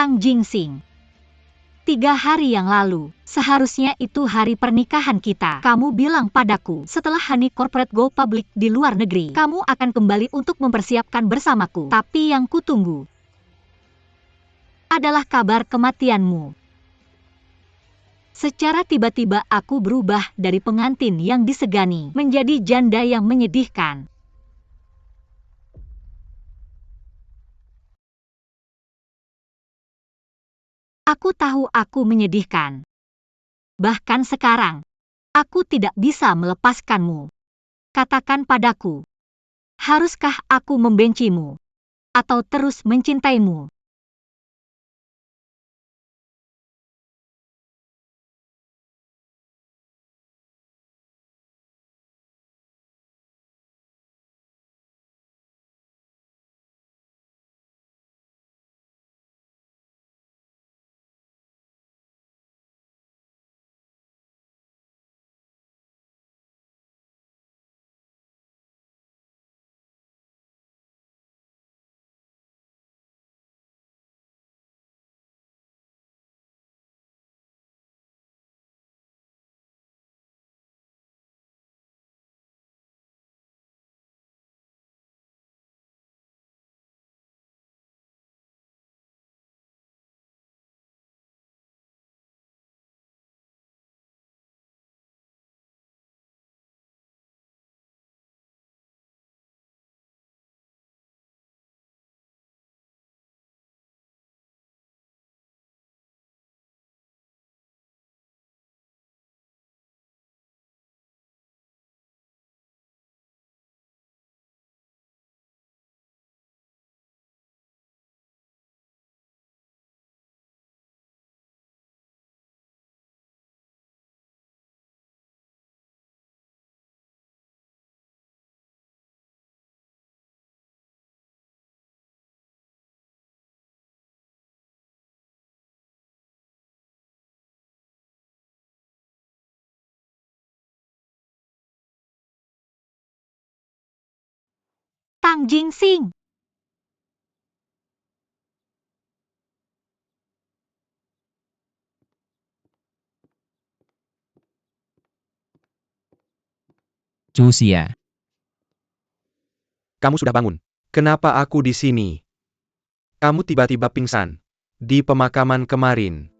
Tang Jingsing. 3 hari yang lalu, seharusnya itu hari pernikahan kita. Kamu bilang padaku, setelah Honey Corporate go public di luar negeri, kamu akan kembali untuk mempersiapkan bersamaku. Tapi yang kutunggu adalah kabar kematianmu. Secara tiba-tiba aku berubah dari pengantin yang disegani menjadi janda yang menyedihkan. Aku tahu aku menyedihkan. Bahkan sekarang, aku tidak bisa melepaskanmu. Katakan padaku, haruskah aku membencimu atau terus mencintaimu? Tang Jingsing. Chu Xia. Kamu sudah bangun. Kenapa aku di sini? Kamu tiba-tiba pingsan. Di pemakaman kemarin.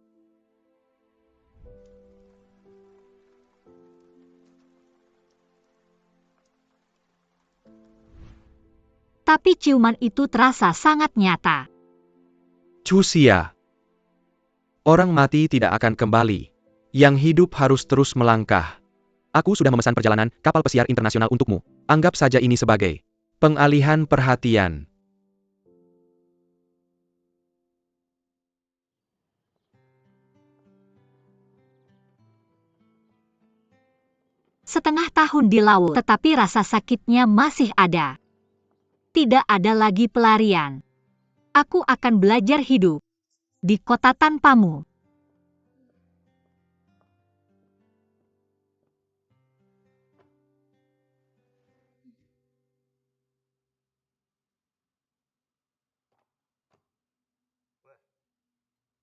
Tapi ciuman itu terasa sangat nyata. Chu Xia. Orang mati tidak akan kembali. Yang hidup harus terus melangkah. Aku sudah memesan perjalanan kapal pesiar internasional untukmu. Anggap saja ini sebagai pengalihan perhatian. Setengah tahun di laut, tetapi rasa sakitnya masih ada. Tidak ada lagi pelarian. Aku akan belajar hidup di kota tanpamu.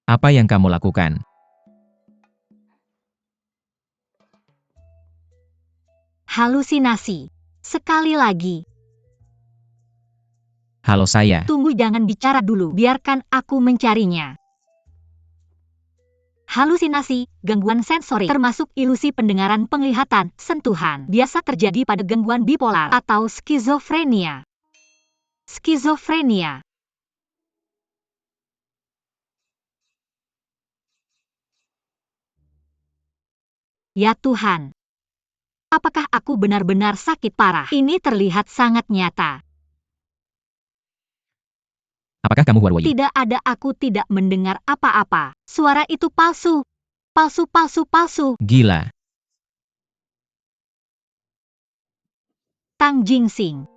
Apa yang kamu lakukan? Halusinasi. Sekali lagi. Halo saya. Tunggu, jangan bicara dulu. Biarkan aku mencarinya. Halusinasi, gangguan sensori, termasuk ilusi pendengaran, penglihatan, sentuhan, biasa terjadi pada gangguan bipolar atau skizofrenia. Skizofrenia. Ya Tuhan. Apakah aku benar-benar sakit parah? Ini terlihat sangat nyata. Apakah kamu Huarwei? Tidak ada, aku tidak mendengar apa-apa. Suara itu palsu. Palsu, palsu, palsu. Gila. Tang Jingsing.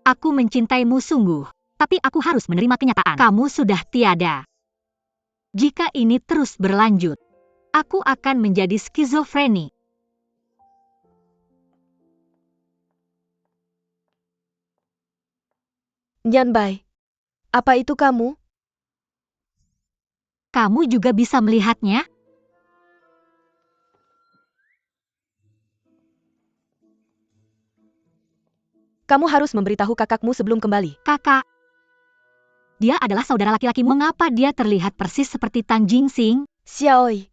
Aku mencintaimu sungguh, tapi aku harus menerima kenyataan. Kamu sudah tiada. Jika ini terus berlanjut, aku akan menjadi skizofreni. Nyanbai, apa itu kamu? Kamu juga bisa melihatnya? Kamu harus memberitahu kakakmu sebelum kembali. Kakak. Dia adalah saudara laki-laki. Mengapa dia terlihat persis seperti Tang Jingxing? Xiaoi.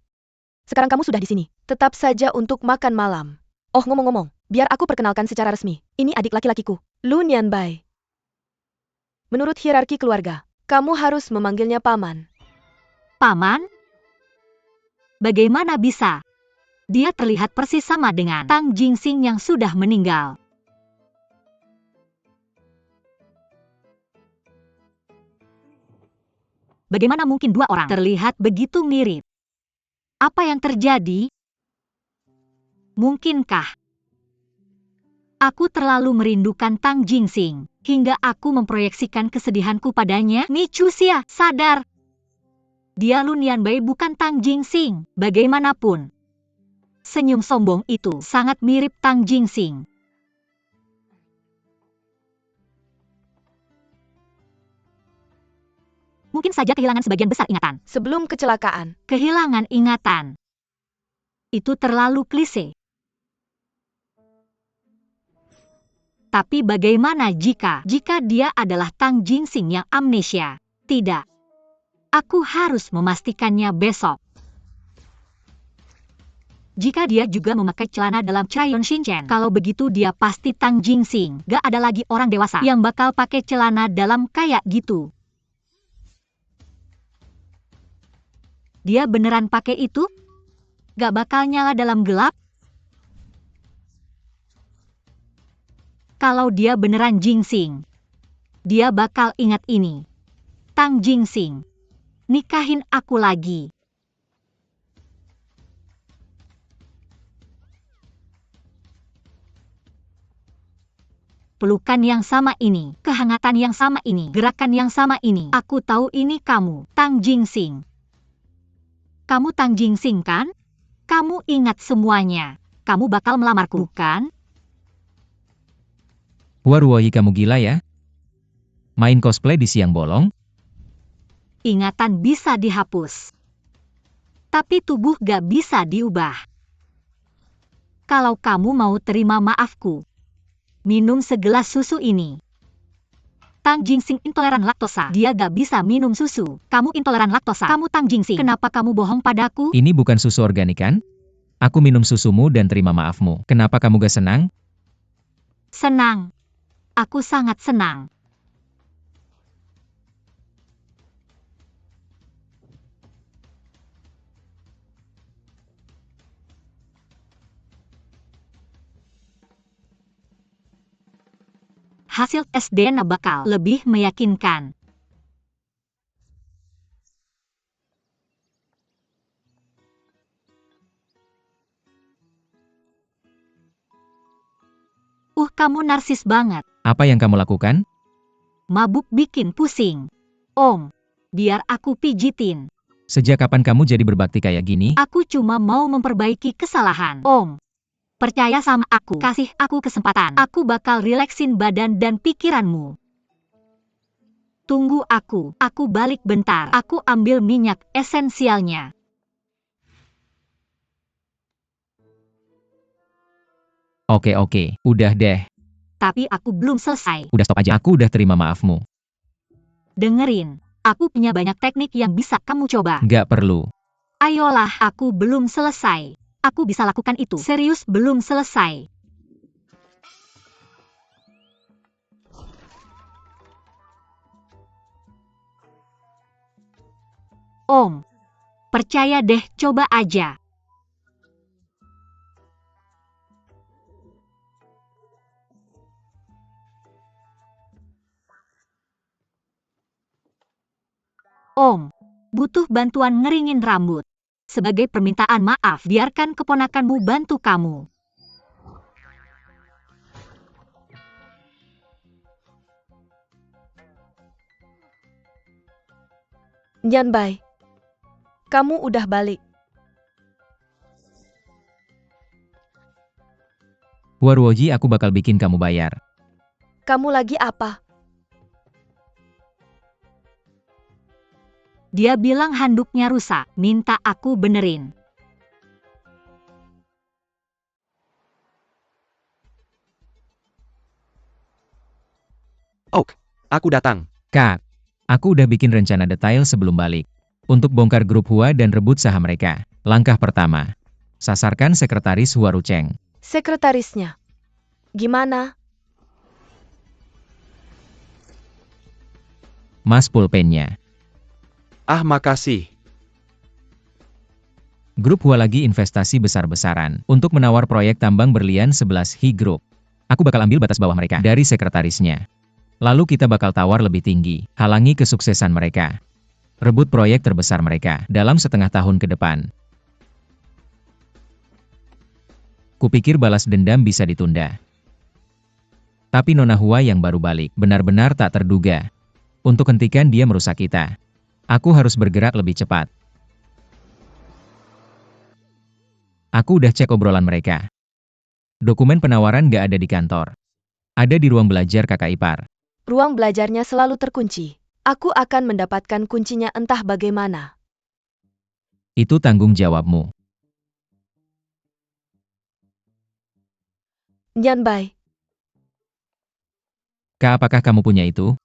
Sekarang kamu sudah di sini. Tetap saja untuk makan malam. Oh, ngomong-ngomong, biar aku perkenalkan secara resmi. Ini adik laki-lakiku, Lu Nianbai. Menurut hierarki keluarga, kamu harus memanggilnya paman. Paman? Bagaimana bisa? Dia terlihat persis sama dengan Tang Jingxing yang sudah meninggal. Bagaimana mungkin dua orang terlihat begitu mirip? Apa yang terjadi? Mungkinkah aku terlalu merindukan Tang Jingxing hingga aku memproyeksikan kesedihanku padanya? Ni Chuxia, sadar! Dia Lu Nianbai bukan Tang Jingxing. Bagaimanapun, senyum sombong itu sangat mirip Tang Jingxing. Mungkin saja kehilangan sebagian besar ingatan. Sebelum kecelakaan, Kehilangan ingatan. Itu terlalu klise. Tapi bagaimana jika dia adalah Tang Jingxing yang amnesia? Tidak. Aku harus memastikannya besok. Jika dia juga memakai celana dalam Crayon Shinchan, kalau begitu dia pasti Tang Jingxing. Gak ada lagi orang dewasa yang bakal pakai celana dalam kayak gitu. Dia beneran pakai itu? Gak bakal nyala dalam gelap? Kalau dia beneran Jingxing, dia bakal ingat ini. Tang Jingxing, nikahin aku lagi. Pelukan yang sama ini, kehangatan yang sama ini, gerakan yang sama ini. Aku tahu ini kamu, Tang Jingxing. Kamu Tang Jingxing kan? Kamu ingat semuanya. Kamu bakal melamarku, bukan? Warwoi, kamu gila ya? Main cosplay di siang bolong? Ingatan bisa dihapus. Tapi tubuh gak bisa diubah. Kalau kamu mau terima maafku, minum segelas susu ini. Tang Jingxing intoleran laktosa. Dia gak bisa minum susu. Kamu intoleran laktosa. Kamu Tang Jingxing. Kenapa kamu bohong padaku? Ini bukan susu organik kan? Aku minum susumu dan terima maafmu. Kenapa kamu gak senang? Senang. Aku sangat senang. Hasil tes DNA bakal lebih meyakinkan. Kamu narsis banget. Apa yang kamu lakukan? Mabuk bikin pusing. Om, biar aku pijitin. Sejak kapan kamu jadi berbakti kayak gini? Aku cuma mau memperbaiki kesalahan. Om, percaya sama aku. Kasih aku kesempatan. Aku bakal rileksin badan dan pikiranmu. Tunggu aku. Aku balik bentar. Aku ambil minyak esensialnya. Oke, udah deh. Tapi aku belum selesai. Udah stop aja, aku udah terima maafmu. Dengerin, aku punya banyak teknik yang bisa kamu coba. Gak perlu. Ayolah, aku belum selesai. Aku bisa lakukan itu. Serius belum selesai. Om, percaya deh, coba aja. Om, butuh bantuan ngeringin rambut. Sebagai permintaan maaf, biarkan keponakanmu bantu kamu. Nianbai, kamu udah balik. Warwoji, aku bakal bikin kamu bayar. Kamu lagi apa? Dia bilang handuknya rusak, minta aku benerin. Oak, aku datang. Kak, aku udah bikin rencana detail sebelum balik. Untuk bongkar grup Hua dan rebut saham mereka. Langkah pertama, sasarkan sekretaris Hua Rucheng. Sekretarisnya. Gimana? Mas pulpennya. Ah, makasih. Grup Hua lagi investasi besar-besaran untuk menawar proyek tambang berlian 11 Hi Group. Aku bakal ambil batas bawah mereka dari sekretarisnya. Lalu kita bakal tawar lebih tinggi, halangi kesuksesan mereka. Rebut proyek terbesar mereka dalam setengah tahun ke depan. Kupikir balas dendam bisa ditunda. Tapi Nona Hua yang baru balik benar-benar tak terduga. Untuk hentikan dia merusak kita, aku harus bergerak lebih cepat. Aku udah cek obrolan mereka. Dokumen penawaran gak ada di kantor. Ada di ruang belajar kakak ipar. Ruang belajarnya selalu terkunci. Aku akan mendapatkan kuncinya entah bagaimana. Itu tanggung jawabmu. Nyanbai, Kak, apakah kamu punya itu?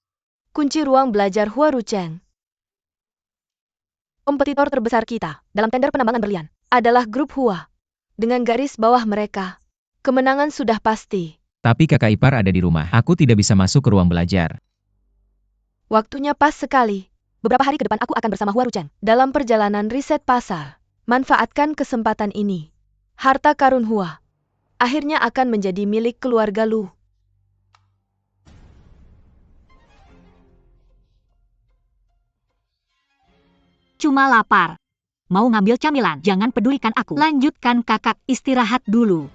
kunci ruang belajar Hua Rucheng. Kompetitor terbesar kita dalam tender penambangan berlian adalah grup Hua. Dengan garis bawah mereka, kemenangan sudah pasti. Tapi kakak ipar ada di rumah. Aku tidak bisa masuk ke ruang belajar. Waktunya pas sekali. Beberapa hari ke depan aku akan bersama Hua Rucheng dalam perjalanan riset pasar. Manfaatkan kesempatan ini. Harta karun Hua akhirnya akan menjadi milik keluarga Lu. Cuma lapar. Mau ngambil camilan, jangan pedulikan aku. Lanjutkan kakak, istirahat dulu.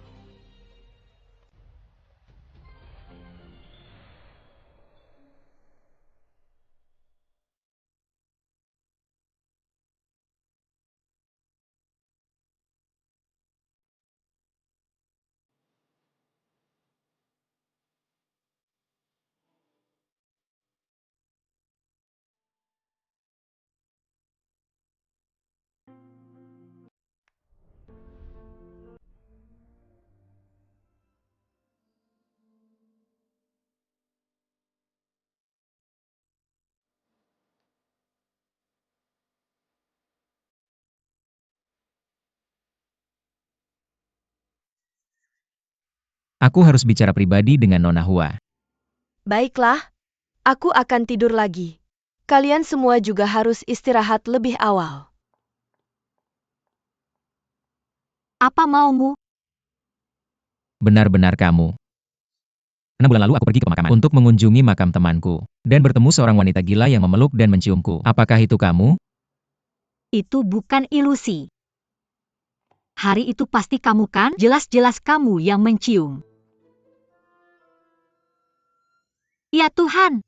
Aku harus bicara pribadi dengan Nona Hua. Baiklah, aku akan tidur lagi. Kalian semua juga harus istirahat lebih awal. Apa maumu? Benar-benar kamu. 6 bulan lalu aku pergi ke pemakaman untuk mengunjungi makam temanku. Dan bertemu seorang wanita gila yang memeluk dan menciumku. Apakah itu kamu? Itu bukan ilusi. Hari itu pasti kamu kan? Jelas-jelas kamu yang mencium. Ya Tuhan,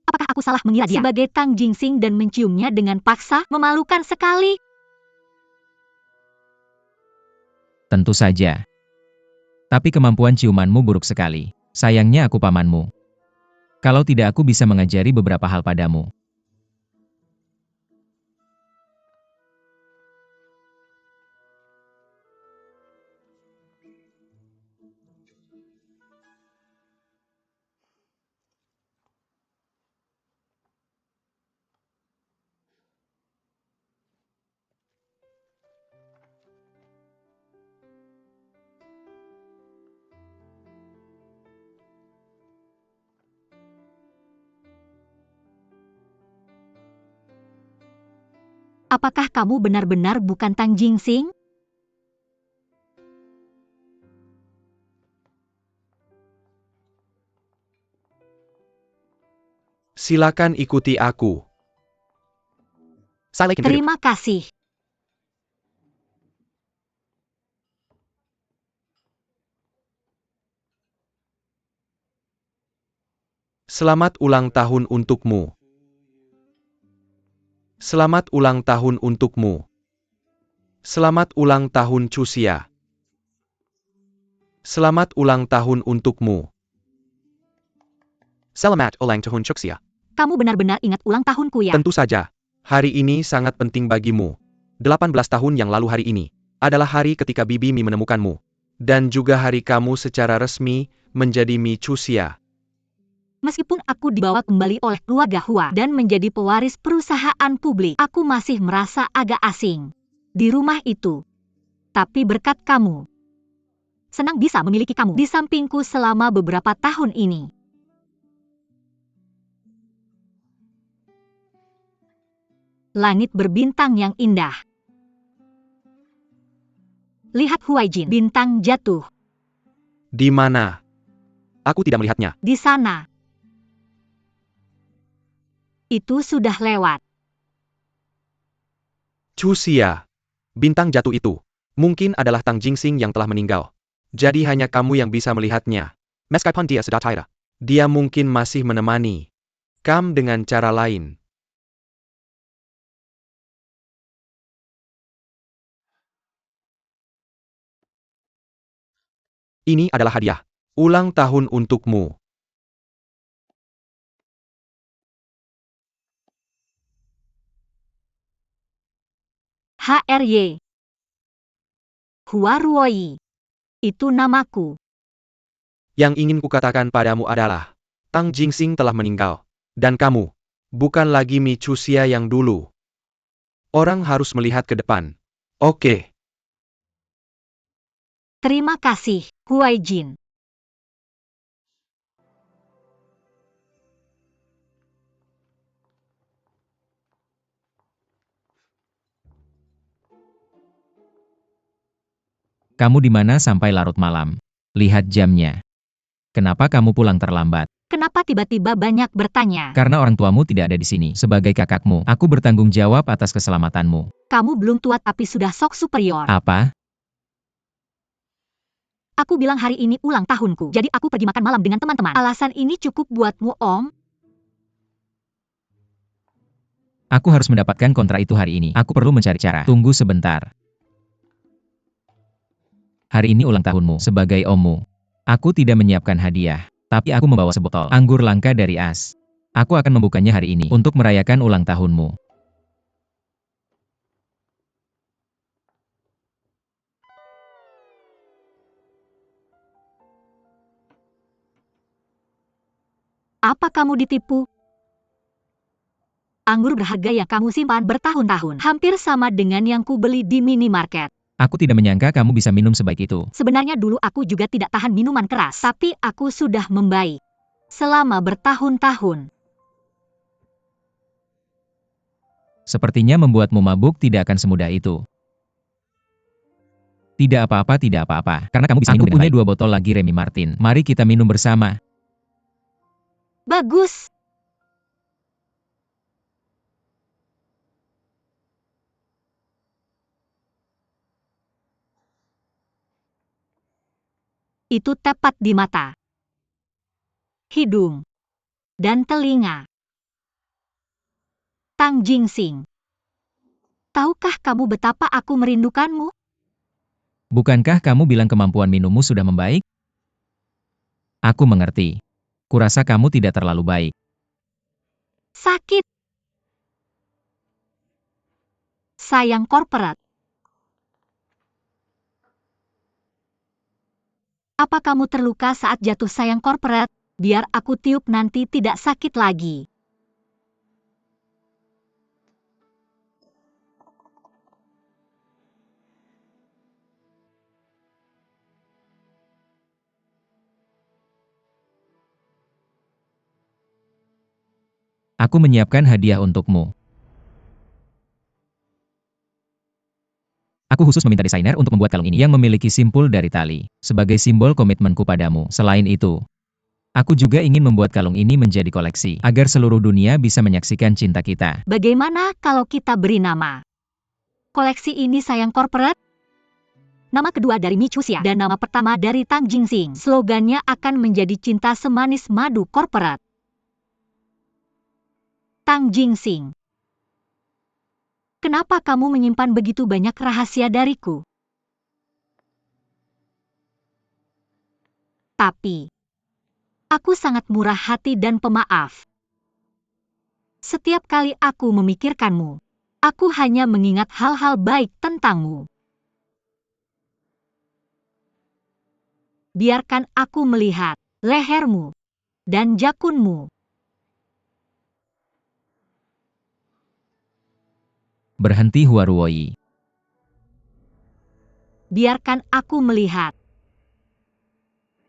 apakah aku salah mengira dia sebagai Tang Jingsing dan menciumnya dengan paksa? Memalukan sekali. Tentu saja. Tapi kemampuan ciumanmu buruk sekali. Sayangnya aku pamanmu. Kalau tidak aku bisa mengajari beberapa hal padamu. Apakah kamu benar-benar bukan Tang Jingsing? Silakan ikuti aku. Terima kasih. Selamat ulang tahun untukmu. Selamat ulang tahun untukmu. Selamat ulang tahun Chuxia. Selamat ulang tahun untukmu. Selamat ulang tahun Chuxia. Kamu benar-benar ingat ulang tahunku ya? Tentu saja. Hari ini sangat penting bagimu. 18 tahun yang lalu hari ini adalah hari ketika Bibi Mi menemukanmu. Dan juga hari kamu secara resmi menjadi Mi Chuxia. Meskipun aku dibawa kembali oleh keluarga Hua dan menjadi pewaris perusahaan publik, aku masih merasa agak asing di rumah itu. Tapi berkat kamu, senang bisa memiliki kamu di sampingku selama beberapa tahun ini. Langit berbintang yang indah. Lihat Huaijin, bintang jatuh. Di mana? Aku tidak melihatnya. Di sana. Itu sudah lewat. Chuxia. Bintang jatuh itu mungkin adalah Tang Jingxing yang telah meninggal. Jadi hanya kamu yang bisa melihatnya. Meskipun dia sudah tiada, dia mungkin masih menemani kamu dengan cara lain. Ini adalah hadiah ulang tahun untukmu. HRY. Hua Ruoyi. Itu namaku. Yang ingin kukatakan padamu adalah, Tang Jingxing telah meninggal. Dan kamu bukan lagi Mi Chuxia yang dulu. Orang harus melihat ke depan. Oke. Terima kasih, Huaijin. Kamu di mana sampai larut malam? Lihat jamnya. Kenapa kamu pulang terlambat? Kenapa tiba-tiba banyak bertanya? Karena orang tuamu tidak ada di sini. Sebagai kakakmu, aku bertanggung jawab atas keselamatanmu. Kamu belum tua tapi sudah sok superior. Apa? Aku bilang hari ini ulang tahunku, jadi aku pergi makan malam dengan teman-teman. Alasan ini cukup buatmu, Om? Aku harus mendapatkan kontra itu hari ini. Aku perlu mencari cara. Tunggu sebentar. Hari ini ulang tahunmu sebagai ommu. Aku tidak menyiapkan hadiah, tapi aku membawa sebotol anggur langka dari As. Aku akan membukanya hari ini untuk merayakan ulang tahunmu. Apa kamu ditipu? Anggur berharga yang kamu simpan bertahun-tahun, hampir sama dengan yang kubeli di minimarket. Aku tidak menyangka kamu bisa minum sebaik itu. Sebenarnya dulu aku juga tidak tahan minuman keras, tapi aku sudah membaik selama bertahun-tahun. Sepertinya membuatmu mabuk tidak akan semudah itu. Tidak apa-apa, tidak apa-apa. Karena kamu bisa minum dengan baik. Aku punya 2 botol lagi Remy Martin. Mari kita minum bersama. Bagus. Itu tepat di mata, hidung, dan telinga. Tang Jingxing. Tahukah kamu betapa aku merindukanmu? Bukankah kamu bilang kemampuan minummu sudah membaik? Aku mengerti. Kurasa kamu tidak terlalu baik. Sakit. Sayang korporat. Apa kamu terluka saat jatuh sayang korporat? Biar aku tiup nanti tidak sakit lagi. Aku menyiapkan hadiah untukmu. Aku khusus meminta desainer untuk membuat kalung ini yang memiliki simpul dari tali, sebagai simbol komitmenku padamu. Selain itu, aku juga ingin membuat kalung ini menjadi koleksi, agar seluruh dunia bisa menyaksikan cinta kita. Bagaimana kalau kita beri nama koleksi ini sayang korporat? Nama kedua dari Mi Chuxia dan nama pertama dari Tang Jingxing. Slogannya akan menjadi cinta semanis madu korporat. Tang Jingxing. Kenapa kamu menyimpan begitu banyak rahasia dariku? Tapi, aku sangat murah hati dan pemaaf. Setiap kali aku memikirkanmu, aku hanya mengingat hal-hal baik tentangmu. Biarkan aku melihat lehermu dan jakunmu. Berhenti Huaruoi. Biarkan aku melihat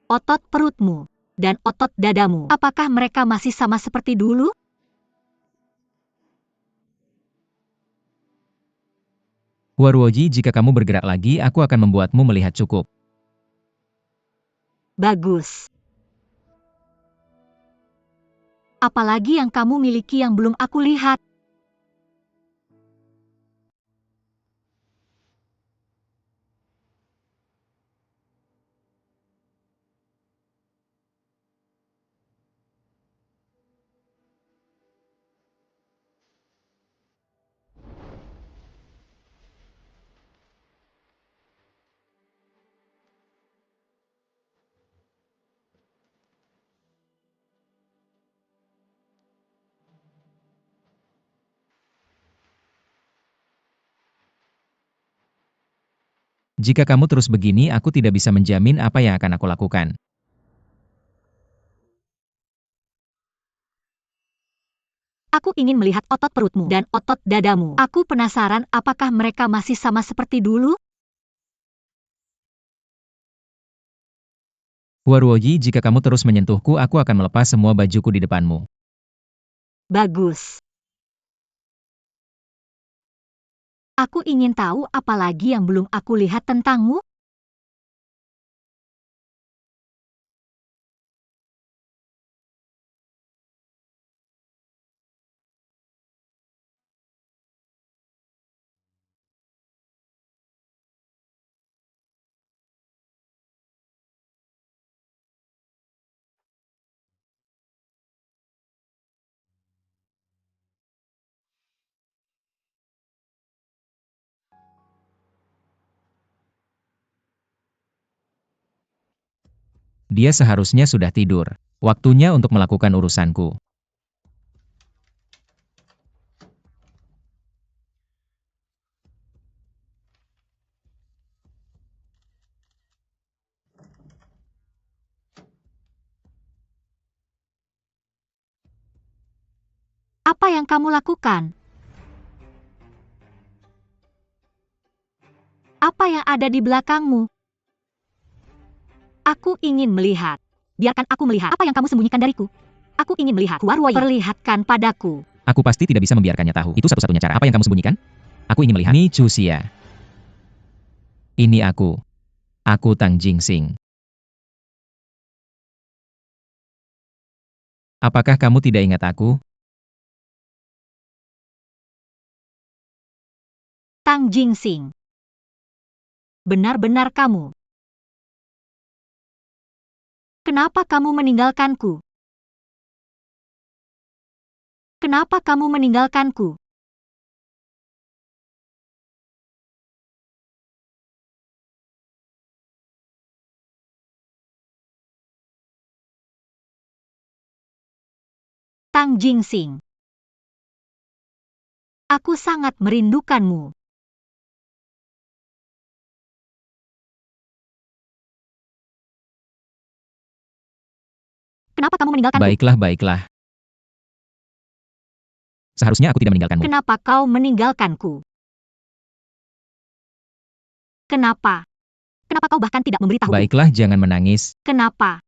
otot perutmu dan otot dadamu. Apakah mereka masih sama seperti dulu? Huaruoji, jika kamu bergerak lagi, aku akan membuatmu melihat cukup. Bagus. Apalagi yang kamu miliki yang belum aku lihat? Jika kamu terus begini, aku tidak bisa menjamin apa yang akan aku lakukan. Aku ingin melihat otot perutmu dan otot dadamu. Aku penasaran apakah mereka masih sama seperti dulu? Huaruoji, jika kamu terus menyentuhku, aku akan melepas semua bajuku di depanmu. Bagus. Aku ingin tahu apa lagi yang belum aku lihat tentangmu? Dia seharusnya sudah tidur. Waktunya untuk melakukan urusanku. Apa yang kamu lakukan? Apa yang ada di belakangmu? Aku ingin melihat. Biarkan aku melihat apa yang kamu sembunyikan dariku. Aku ingin melihat. Huaruoyi, perlihatkan padaku. Aku pasti tidak bisa membiarkannya tahu. Itu satu-satunya cara. Apa yang kamu sembunyikan? Aku ingin melihat. Ni Chuxia. Ini aku. Aku Tang Jingsing. Apakah kamu tidak ingat aku? Tang Jingsing. Benar-benar kamu. Kenapa kamu meninggalkanku? Kenapa kamu meninggalkanku? Tang Jingsing. Aku sangat merindukanmu. Kenapa kamu meninggalkanku? Baiklah, baiklah. Seharusnya aku tidak meninggalkanmu. Kenapa kau meninggalkanku? Kenapa? Kenapa kau bahkan tidak memberitahuku? Baiklah, jangan menangis. Kenapa?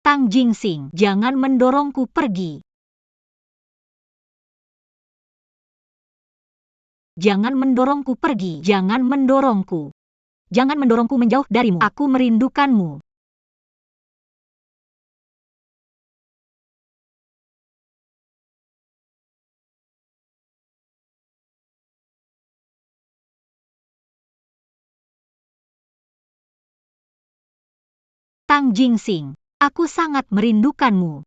Tang Jingsing, jangan mendorongku pergi. Jangan mendorongku pergi. Jangan mendorongku. Jangan mendorongku menjauh darimu. Aku merindukanmu. Tang Jingsing, aku sangat merindukanmu.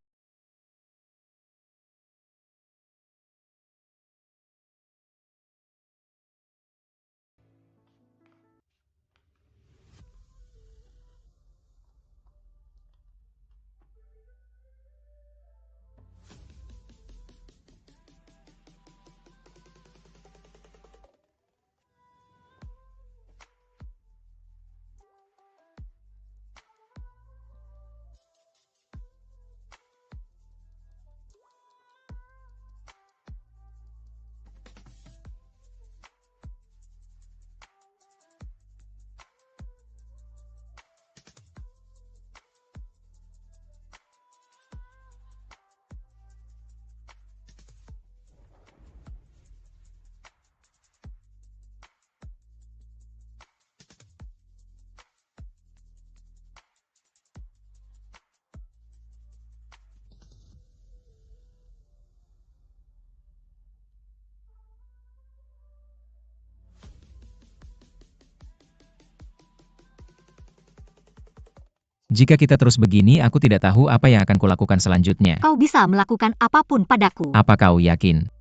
Jika kita terus begini, aku tidak tahu apa yang akan kulakukan selanjutnya. Kau bisa melakukan apapun padaku. Apa kau yakin?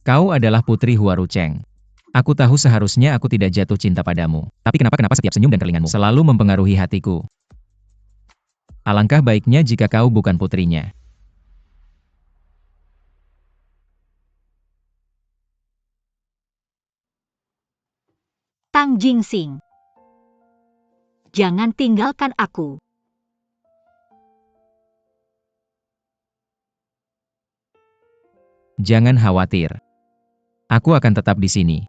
Kau adalah putri Huarucheng. Aku tahu seharusnya aku tidak jatuh cinta padamu. Tapi kenapa setiap senyum dan kerlinganmu selalu mempengaruhi hatiku? Alangkah baiknya jika kau bukan putrinya. Tang Jingxing. Jangan tinggalkan aku. Jangan khawatir. Aku akan tetap di sini.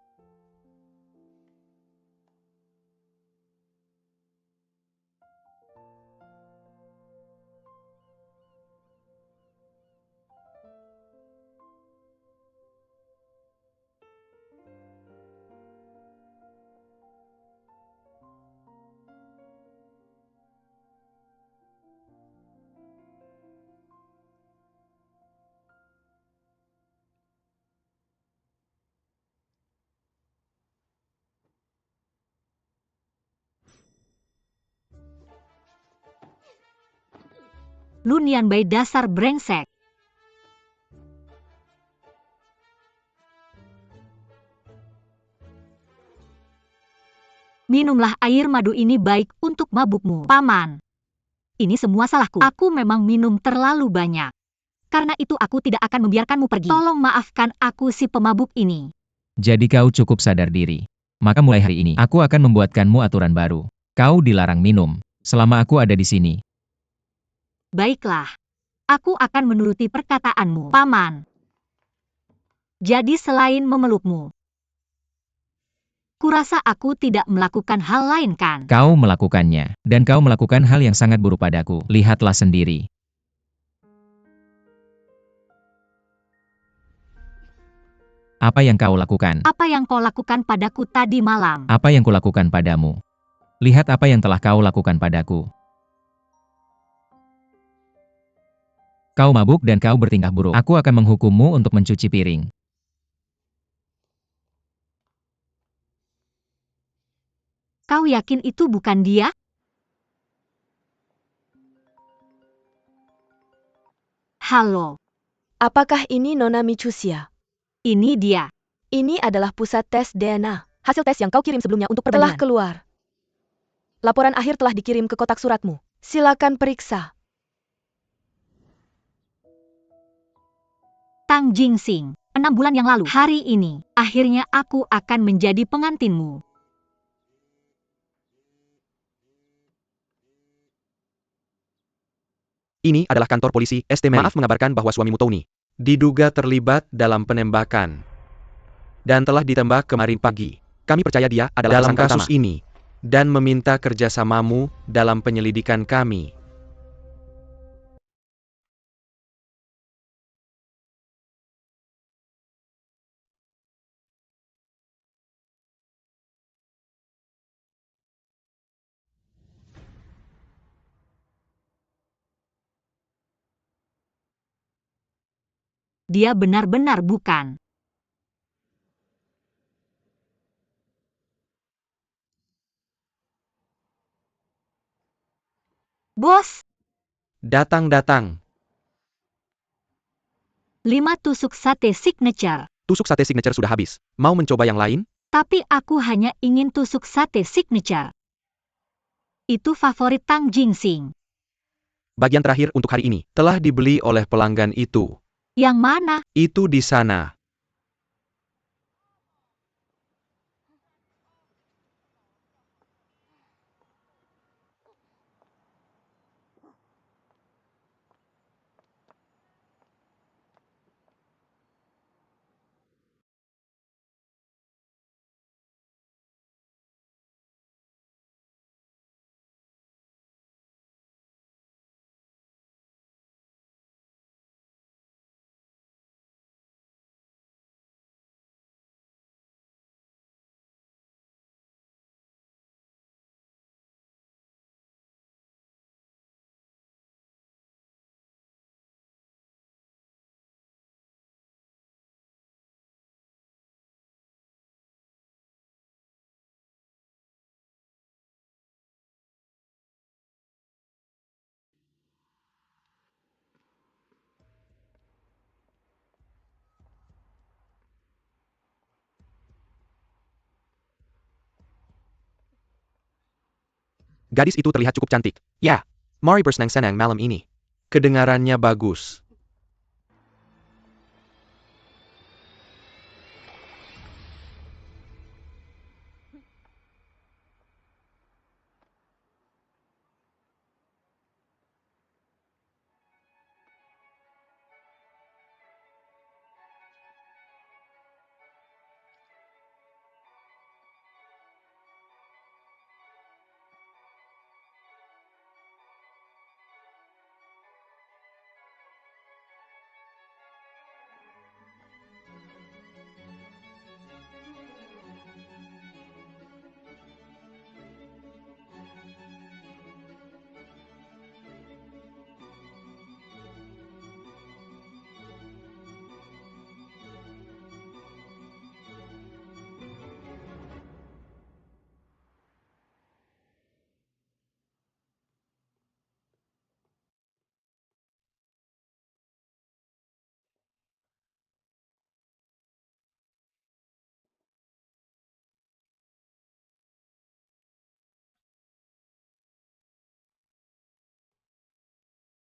Lu Nianbai dasar brengsek. Minumlah air madu ini baik untuk mabukmu, Paman. Ini semua salahku. Aku memang minum terlalu banyak. Karena itu aku tidak akan membiarkanmu pergi. Tolong maafkan aku si pemabuk ini. Jadi kau cukup sadar diri. Maka mulai hari ini, aku akan membuatkanmu aturan baru. Kau dilarang minum, selama aku ada di sini. Baiklah. Aku akan menuruti perkataanmu, Paman. Jadi selain memelukmu, kurasa aku tidak melakukan hal lain kan? Kau melakukannya, dan kau melakukan hal yang sangat buruk padaku. Lihatlah sendiri. Apa yang kau lakukan? Apa yang kau lakukan padaku tadi malam? Apa yang kulakukan padamu? Lihat apa yang telah kau lakukan padaku. Kau mabuk dan kau bertingkah buruk. Aku akan menghukummu untuk mencuci piring. Kau yakin itu bukan dia? Halo, Apakah ini Nona Michusia? ini dia. Ini adalah pusat tes DNA. Hasil tes yang kau kirim sebelumnya untuk perbandingan. Telah keluar. Laporan akhir telah dikirim ke kotak suratmu. Silakan periksa. Tang Jingxing, 6 bulan yang lalu, hari ini, akhirnya aku akan menjadi pengantinmu. Ini adalah kantor polisi, ST Mary. Maaf mengabarkan bahwa suamimu Tony diduga terlibat dalam penembakan dan telah ditembak kemarin pagi. Kami percaya dia adalah dalam kasus ini dan meminta kerjasamamu dalam penyelidikan kami. Dia benar-benar bukan. Bos, Datang. 5 tusuk sate signature. Tusuk sate signature sudah habis. Mau mencoba yang lain? Tapi aku hanya ingin tusuk sate signature. Itu favorit Tang Jingxing. Bagian terakhir untuk hari ini telah dibeli oleh pelanggan itu. Yang mana? Itu di sana. Gadis itu terlihat cukup cantik. Ya, mari bersenang-senang malam ini. Kedengarannya bagus.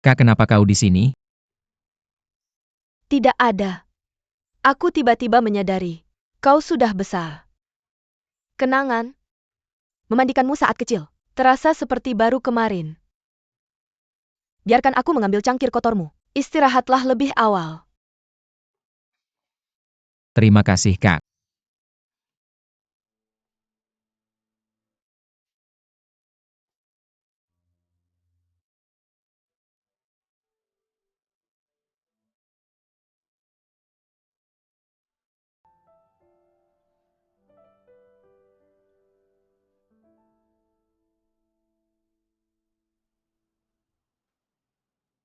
Kak, kenapa kau di sini? Tidak ada. Aku tiba-tiba menyadari. Kau sudah besar. Kenangan? Memandikanmu saat kecil. Terasa seperti baru kemarin. Biarkan aku mengambil cangkir kotormu. Istirahatlah lebih awal. Terima kasih, Kak.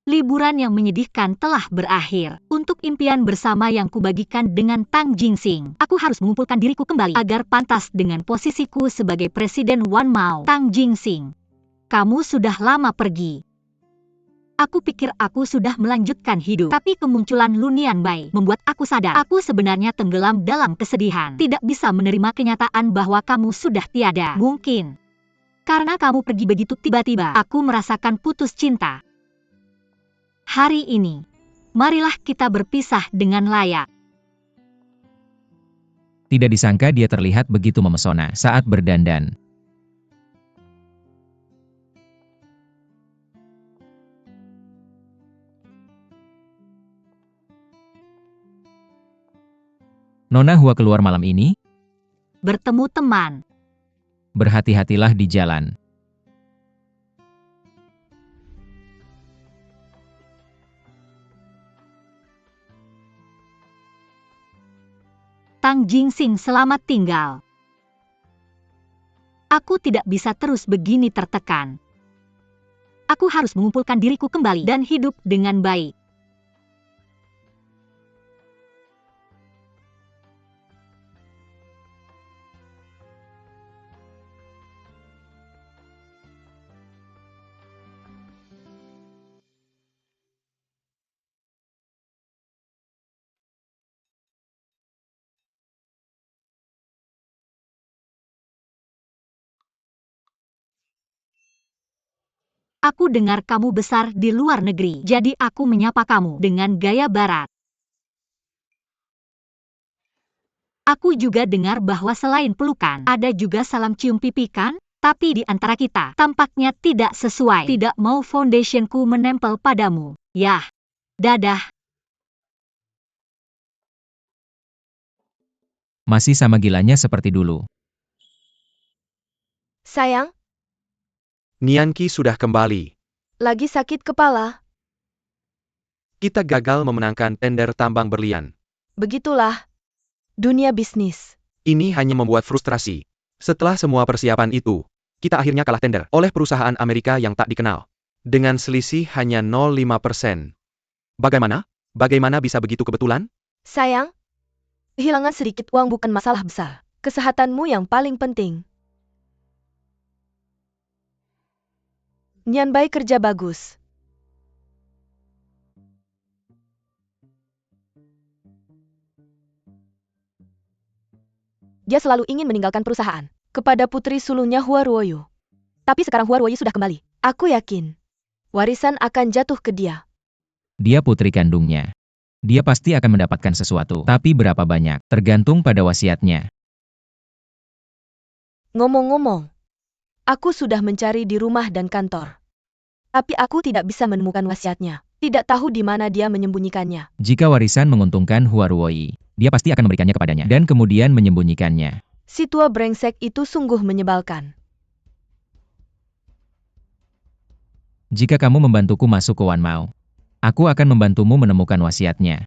Liburan yang menyedihkan telah berakhir. Untuk impian bersama yang kubagikan dengan Tang Jingsing, aku harus mengumpulkan diriku kembali agar pantas dengan posisiku sebagai Presiden Wan Mao. Tang Jingsing, kamu sudah lama pergi. Aku pikir aku sudah melanjutkan hidup, tapi kemunculan Lu Nianbai membuat aku sadar aku sebenarnya tenggelam dalam kesedihan. Tidak bisa menerima kenyataan bahwa kamu sudah tiada. Mungkin karena kamu pergi begitu tiba-tiba, aku merasakan putus cinta. Hari ini, marilah kita berpisah dengan layak. Tidak disangka dia terlihat begitu memesona saat berdandan. Nona Hua keluar malam ini? Bertemu teman. Berhati-hatilah di jalan. Tang Jingsing, selamat tinggal. Aku tidak bisa terus begini tertekan. Aku harus mengumpulkan diriku kembali dan hidup dengan baik. Aku dengar kamu besar di luar negeri, jadi aku menyapa kamu dengan gaya barat. Aku juga dengar bahwa selain pelukan, ada juga salam cium pipi kan? Tapi di antara kita, tampaknya tidak sesuai. Tidak mau foundationku menempel padamu. Yah, dadah. Masih sama gilanya seperti dulu. Sayang, Nianqi sudah kembali. lagi sakit kepala. Kita gagal memenangkan tender tambang berlian. Begitulah dunia bisnis. Ini hanya membuat frustrasi. Setelah semua persiapan itu, kita akhirnya kalah tender oleh perusahaan Amerika yang tak dikenal. Dengan selisih hanya 0,5%. Bagaimana? Bagaimana bisa begitu kebetulan? Sayang, kehilangan sedikit uang bukan masalah besar. Kesehatanmu yang paling penting. Nianbai kerja bagus. Dia selalu ingin meninggalkan perusahaan. Kepada putri sulungnya Hua Ruoyu. Tapi sekarang Huarwei sudah kembali. Aku yakin warisan akan jatuh ke dia. Dia putri kandungnya. Dia pasti akan mendapatkan sesuatu. Tapi berapa banyak? Tergantung pada wasiatnya. Ngomong-ngomong, aku sudah mencari di rumah dan kantor. Tapi aku tidak bisa menemukan wasiatnya. Tidak tahu di mana dia menyembunyikannya. Jika warisan menguntungkan Huarwei, dia pasti akan memberikannya kepadanya dan kemudian menyembunyikannya. Si tua brengsek itu sungguh menyebalkan. Jika kamu membantuku masuk ke Wan Mao, aku akan membantumu menemukan wasiatnya.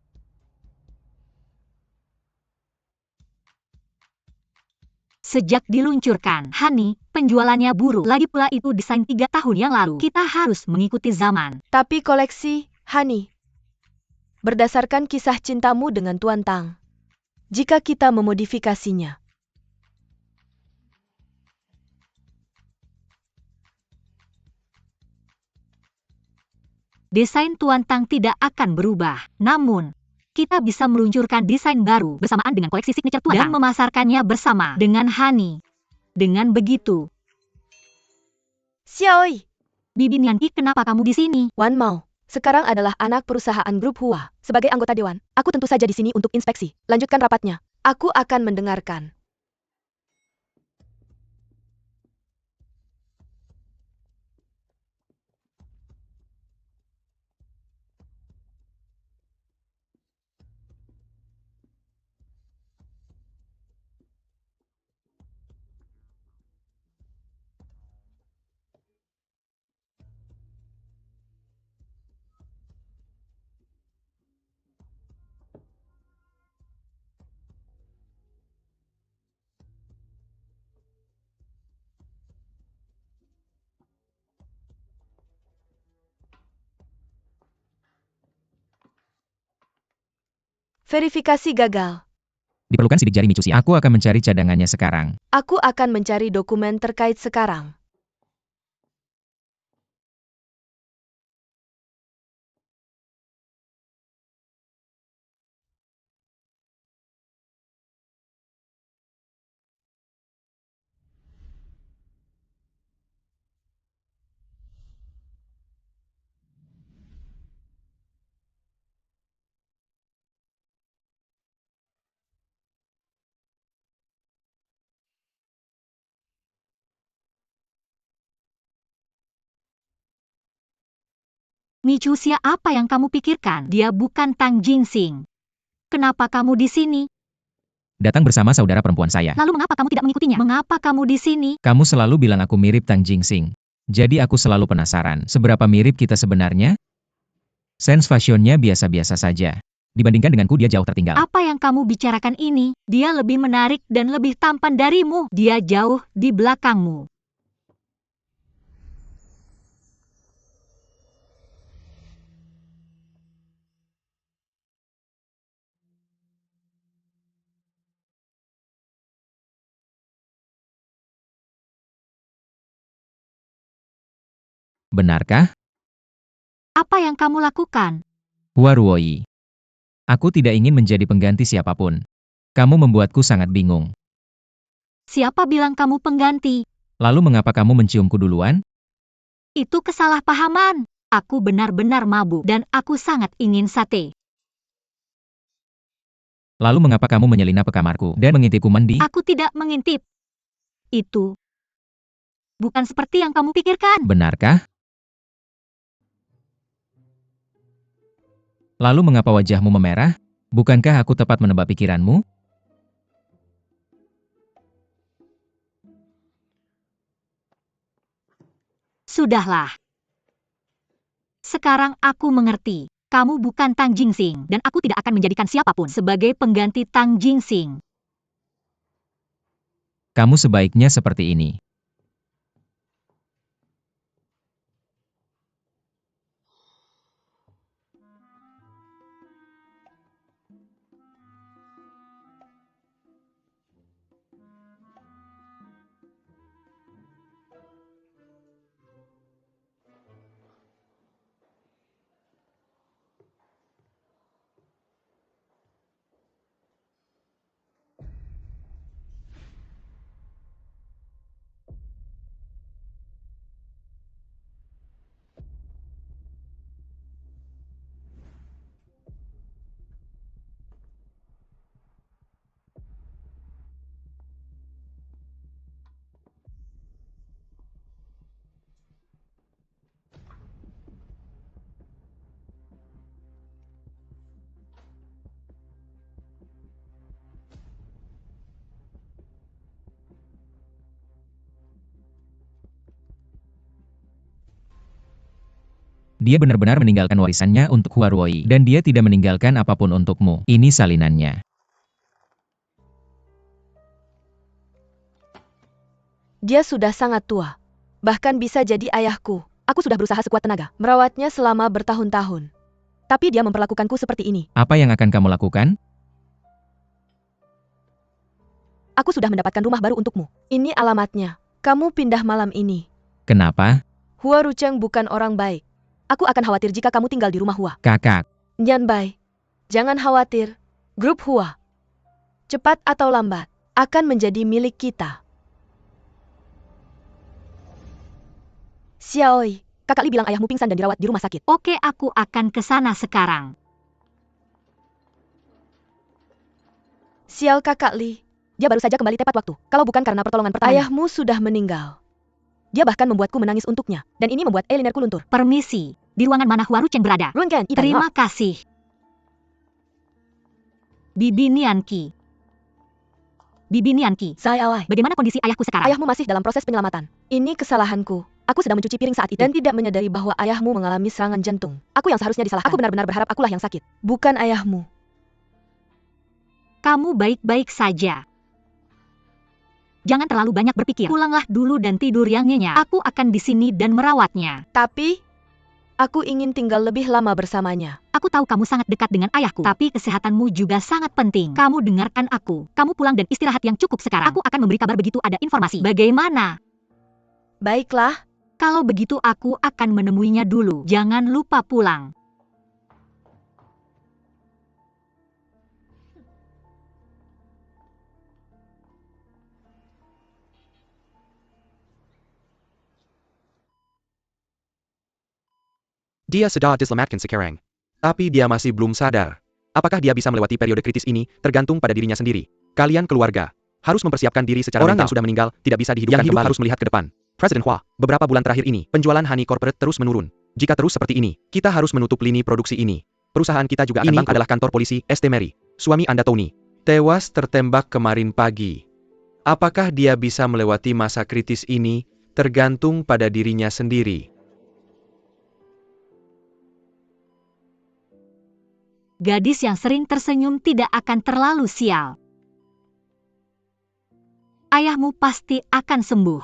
Sejak diluncurkan, Hani, penjualannya buruk. Lagi pula itu desain 3 tahun yang lalu. Kita harus mengikuti zaman. Tapi koleksi, Hani, berdasarkan kisah cintamu dengan Tuan Tang, jika kita memodifikasinya, Desain Tuan Tang tidak akan berubah. Namun, kita bisa meluncurkan desain baru bersamaan dengan koleksi signature Tuan Tang dan memasarkannya bersama dengan Hani. Dengan begitu, Xiaoi, Bibi Nianqi, kenapa kamu di sini? Wan Mao, sekarang adalah anak perusahaan grup Hua. Sebagai anggota dewan, aku tentu saja di sini untuk inspeksi. Lanjutkan rapatnya. Aku akan mendengarkan. Verifikasi gagal. Diperlukan sidik jari Micusia. Aku akan mencari cadangannya sekarang. Aku akan mencari dokumen terkait sekarang. Micusia, apa yang kamu pikirkan? Dia bukan Tang Jingsing. Kenapa kamu di sini? Datang bersama saudara perempuan saya. Lalu mengapa kamu tidak mengikutinya? Mengapa kamu di sini? Kamu selalu bilang aku mirip Tang Jingsing. Jadi aku selalu penasaran, seberapa mirip kita sebenarnya? Sense fashionnya biasa-biasa saja. Dibandingkan denganku, dia jauh tertinggal. Apa yang kamu bicarakan ini? Dia lebih menarik dan lebih tampan darimu. Dia jauh di belakangmu. Benarkah? Apa yang kamu lakukan? Huarwei. Aku tidak ingin menjadi pengganti siapapun. Kamu membuatku sangat bingung. Siapa bilang kamu pengganti? Lalu mengapa kamu menciumku duluan? Itu kesalahpahaman. Aku benar-benar mabuk dan aku sangat ingin sate. Lalu mengapa kamu menyelinap ke kamarku dan mengintipku mandi? Aku tidak mengintip. Itu bukan seperti yang kamu pikirkan. Benarkah? Lalu mengapa wajahmu memerah? Bukankah aku tepat menebak pikiranmu? Sudahlah. Sekarang aku mengerti. Kamu bukan Tang Jingsing dan aku tidak akan menjadikan siapapun sebagai pengganti Tang Jingsing. Kamu sebaiknya seperti ini. Dia benar-benar meninggalkan warisannya untuk Huarwei, dan dia tidak meninggalkan apapun untukmu. Ini salinannya. Dia sudah sangat tua. Bahkan bisa jadi ayahku. Aku sudah berusaha sekuat tenaga, merawatnya selama bertahun-tahun. Tapi dia memperlakukanku seperti ini. Apa yang akan kamu lakukan? Aku sudah mendapatkan rumah baru untukmu. Ini alamatnya. Kamu pindah malam ini. Kenapa? Hua Rucheng bukan orang baik. Aku akan khawatir jika kamu tinggal di rumah Hua. Kakak. Nyan Bai, jangan khawatir. Grup Hua, cepat atau lambat, akan menjadi milik kita. Xiaoi, kakak Li bilang ayahmu pingsan dan dirawat di rumah sakit. Oke, aku akan ke sana sekarang. Sial kakak Li, dia baru saja kembali tepat waktu. Kalau bukan karena pertolongan pertama, ayahmu sudah meninggal. Dia bahkan membuatku menangis untuknya, dan ini membuat elinerku luntur. Permisi, di ruangan mana Hua Rucheng berada? Runken, Terima kasih. Bibi Nianqi. Bibi Nianqi, Xiaoi, bagaimana kondisi ayahku sekarang? ayahmu masih dalam proses penyelamatan. Ini kesalahanku. Aku sedang mencuci piring saat itu dan tidak menyadari bahwa ayahmu mengalami serangan jantung. Aku yang seharusnya disalahkan. Aku benar-benar berharap akulah yang sakit, bukan ayahmu. Kamu baik-baik saja. Jangan terlalu banyak berpikir. Pulanglah dulu dan tidur yang nyenyak. Aku akan di sini dan merawatnya. Tapi, aku ingin tinggal lebih lama bersamanya. Aku tahu kamu sangat dekat dengan ayahku, tapi kesehatanmu juga sangat penting. Kamu dengarkan aku. Kamu pulang dan istirahat yang cukup sekarang. Aku akan memberi kabar begitu ada informasi. Bagaimana? Baiklah. Kalau begitu aku akan menemuinya dulu. Jangan lupa pulang. Dia sudah diselamatkan sekarang. Tapi dia masih belum sadar. Apakah dia bisa melewati periode kritis ini, tergantung pada dirinya sendiri. Kalian keluarga harus mempersiapkan diri secara mental. Orang yang sudah meninggal tidak bisa dihidupkan kembali. Yang hidup harus melihat ke depan. Presiden Hua, beberapa bulan terakhir ini, penjualan Honey Corporate terus menurun. Jika terus seperti ini, kita harus menutup lini produksi ini. Perusahaan kita juga akan bangkrut. Ini adalah kantor polisi, St. Mary. Suami Anda Tony tewas tertembak kemarin pagi. Apakah dia bisa melewati masa kritis ini, tergantung pada dirinya sendiri. Gadis yang sering tersenyum tidak akan terlalu sial. Ayahmu pasti akan sembuh.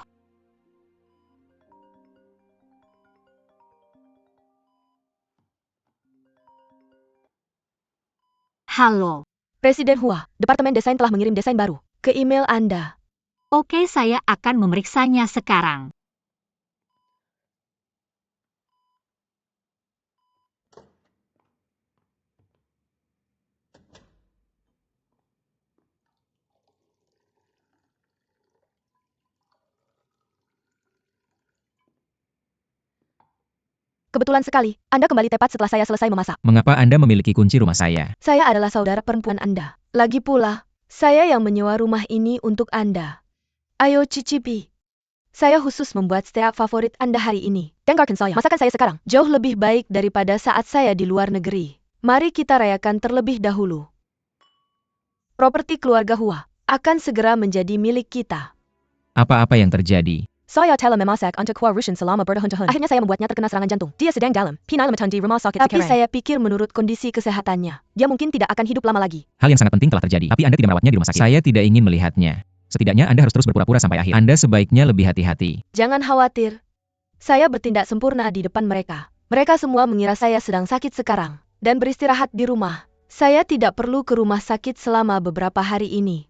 Halo. Presiden Hua, Departemen Desain telah mengirim desain baru ke email Anda. Oke, saya akan memeriksanya sekarang. Kebetulan sekali, Anda kembali tepat setelah saya selesai memasak. Mengapa Anda memiliki kunci rumah saya? Saya adalah saudara perempuan Anda. Lagi pula, saya yang menyewa rumah ini untuk Anda. Ayo cicipi. Saya khusus membuat steak favorit Anda hari ini. Dengarkan saya. Masakan saya sekarang jauh lebih baik daripada saat saya di luar negeri. Mari kita rayakan terlebih dahulu. Properti keluarga Hua akan segera menjadi milik kita. Apa-apa yang terjadi? Saya telah memasak untuk Hua Rucheng selama bertahun-tahun. Akhirnya saya membuatnya terkena serangan jantung. Dia sedang dalam penyelamatan di rumah sakit sekarang. Tapi saya pikir menurut kondisi kesehatannya, dia mungkin tidak akan hidup lama lagi. Hal yang sangat penting telah terjadi, tapi Anda tidak merawatnya di rumah sakit. Saya tidak ingin melihatnya. Setidaknya Anda harus terus berpura-pura sampai akhir. Anda sebaiknya lebih hati-hati. Jangan khawatir. Saya bertindak sempurna di depan mereka. Mereka semua mengira saya sedang sakit sekarang dan beristirahat di rumah. Saya tidak perlu ke rumah sakit selama beberapa hari ini.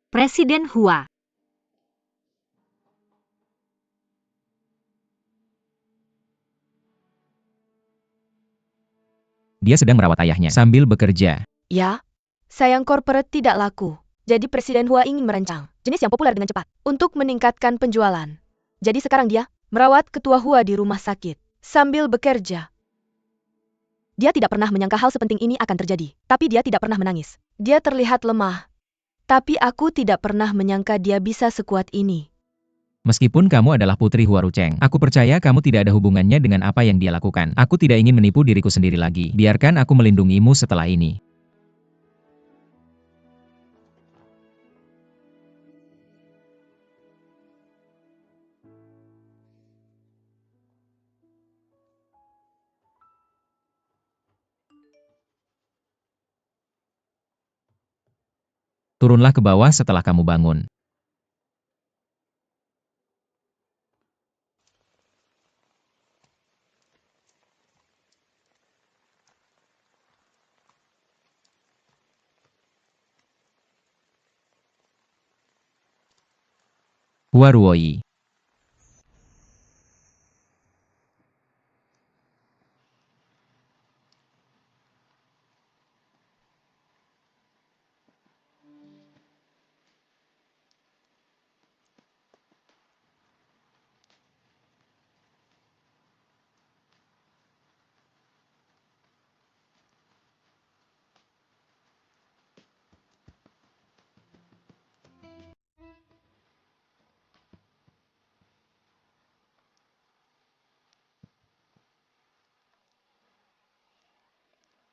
Presiden Hua. Dia sedang merawat ayahnya sambil bekerja. Ya, sayang corporate tidak laku. Jadi Presiden Hua ingin merancang jenis yang populer dengan cepat untuk meningkatkan penjualan. Jadi sekarang dia merawat ketua Hua di rumah sakit sambil bekerja. Dia tidak pernah menyangka hal sepenting ini akan terjadi, tapi dia tidak pernah menangis. Dia terlihat lemah, tapi aku tidak pernah menyangka dia bisa sekuat ini. Meskipun kamu adalah putri Hua Rucheng, aku percaya kamu tidak ada hubungannya dengan apa yang dia lakukan. Aku tidak ingin menipu diriku sendiri lagi. Biarkan aku melindungimu setelah ini. Turunlah ke bawah setelah kamu bangun. Hua Ruoyi.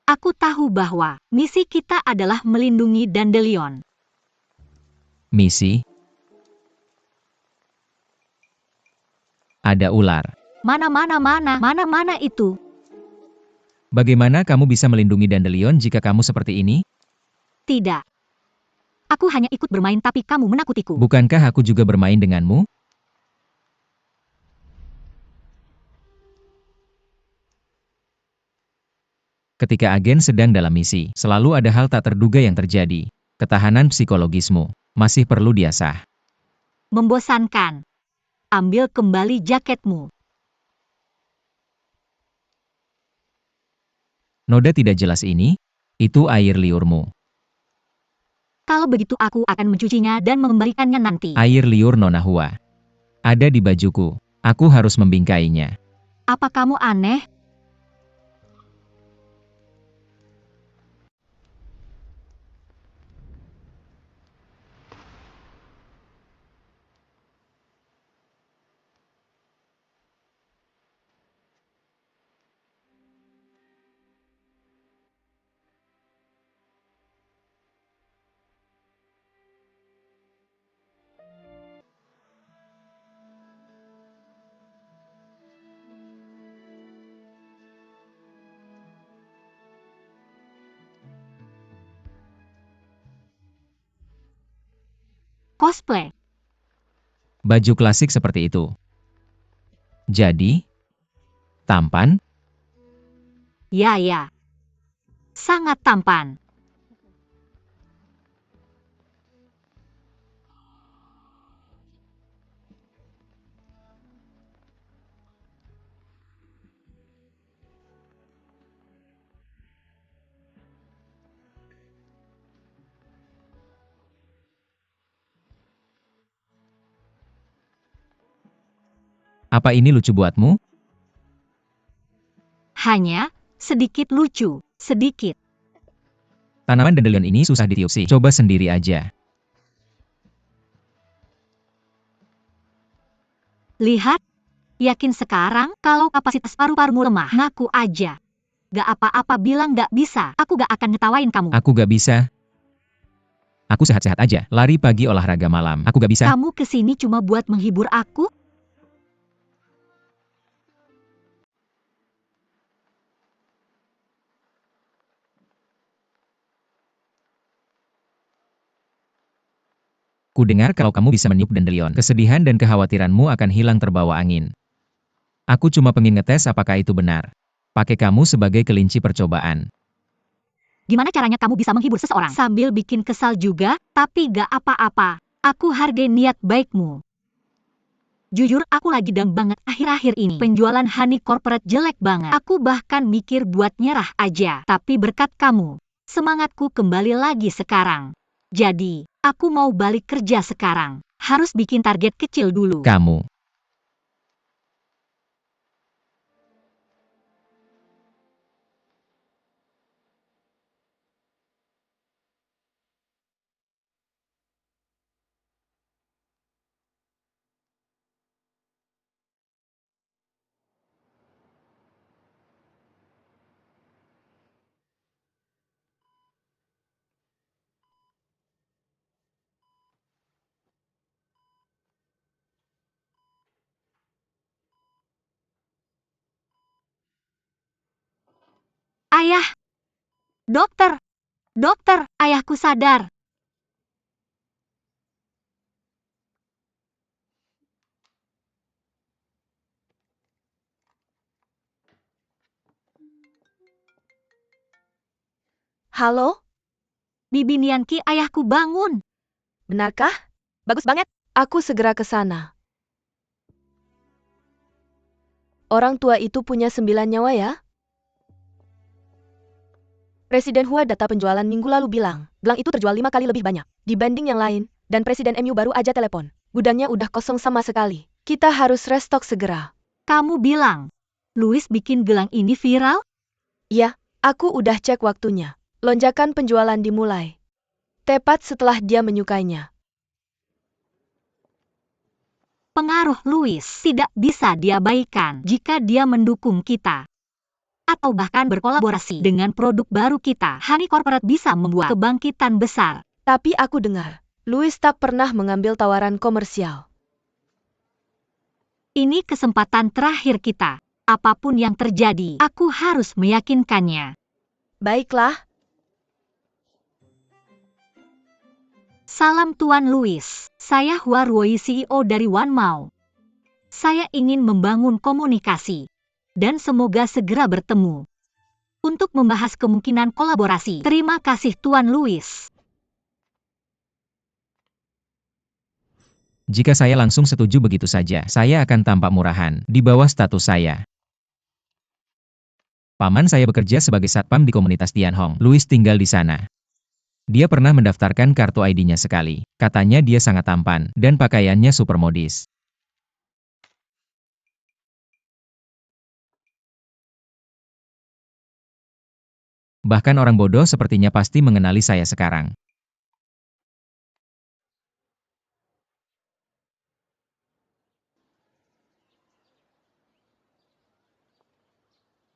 Aku tahu bahwa misi kita adalah melindungi Dandelion. Misi? Ada ular. Mana itu? Bagaimana kamu bisa melindungi Dandelion jika kamu seperti ini? Tidak. Aku hanya ikut bermain tapi kamu menakutiku. Bukankah aku juga bermain denganmu? Ketika agen sedang dalam misi, selalu ada hal tak terduga yang terjadi. Ketahanan psikologismu masih perlu diasah. Membosankan. Ambil kembali jaketmu. Noda tidak jelas ini? Itu air liurmu. Kalau begitu aku akan mencucinya dan mengembalikannya nanti. Air liur Nona Hua. Ada di bajuku. Aku harus membingkainya. Apa kamu aneh? Cosplay. Baju klasik seperti itu. Jadi, tampan? Ya. Sangat tampan. Apa ini lucu buatmu? Hanya sedikit lucu, sedikit. Tanaman Dandelion ini susah ditiup sih. Coba sendiri aja. Lihat, yakin sekarang kalau kapasitas paru-parumu lemah. Ngaku aja. Gak apa-apa bilang gak bisa. Aku gak akan ngetawain kamu. Aku gak bisa. Aku sehat-sehat aja. Lari pagi olahraga malam. Aku gak bisa. Kamu kesini cuma buat menghibur aku? Ku dengar kalau kamu bisa meniup Dandelion. Kesedihan dan kekhawatiranmu akan hilang terbawa angin. Aku cuma pengen ngetes apakah itu benar. Pakai kamu sebagai kelinci percobaan. Gimana caranya kamu bisa menghibur seseorang sambil bikin kesal juga? Tapi gak apa-apa. Aku hargai niat baikmu. Jujur, aku lagi down banget akhir-akhir ini. Penjualan Honey Corporate jelek banget. Aku bahkan mikir buat nyerah aja. Tapi berkat kamu, semangatku kembali lagi sekarang. Jadi, aku mau balik kerja sekarang. Harus bikin target kecil dulu. Kamu. Ayah! Dokter! Dokter! Ayahku sadar! Halo? Bibi Nianqi, ayahku bangun! Benarkah? Bagus banget. Aku segera ke sana. Orang tua itu punya 9 nyawa ya? Presiden Hua data penjualan minggu lalu bilang, gelang itu terjual 5 kali lebih banyak dibanding yang lain, dan Presiden MU baru aja telepon. Gudangnya udah kosong sama sekali. Kita harus restock segera. Kamu bilang, Louis bikin gelang ini viral? Iya, aku udah cek waktunya. Lonjakan penjualan dimulai tepat setelah dia menyukainya. Pengaruh Louis tidak bisa diabaikan jika dia mendukung kita. Atau bahkan berkolaborasi dengan produk baru kita. Honey Corporate bisa membuat kebangkitan besar. Tapi aku dengar, Louis tak pernah mengambil tawaran komersial. Ini kesempatan terakhir kita. Apapun yang terjadi, aku harus meyakinkannya. Baiklah. Salam Tuan Louis. Saya Hua Ruoi, CEO dari One Mao. Saya ingin membangun komunikasi. Dan semoga segera bertemu. Untuk membahas kemungkinan kolaborasi. Terima kasih Tuan Louis. Jika saya langsung setuju begitu saja, saya akan tampak murahan di bawah status saya. Paman saya bekerja sebagai satpam di komunitas Tianhong. Louis tinggal di sana. Dia pernah mendaftarkan kartu ID-nya sekali. Katanya dia sangat tampan, dan pakaiannya super modis. Bahkan orang bodoh sepertinya pasti mengenali saya sekarang.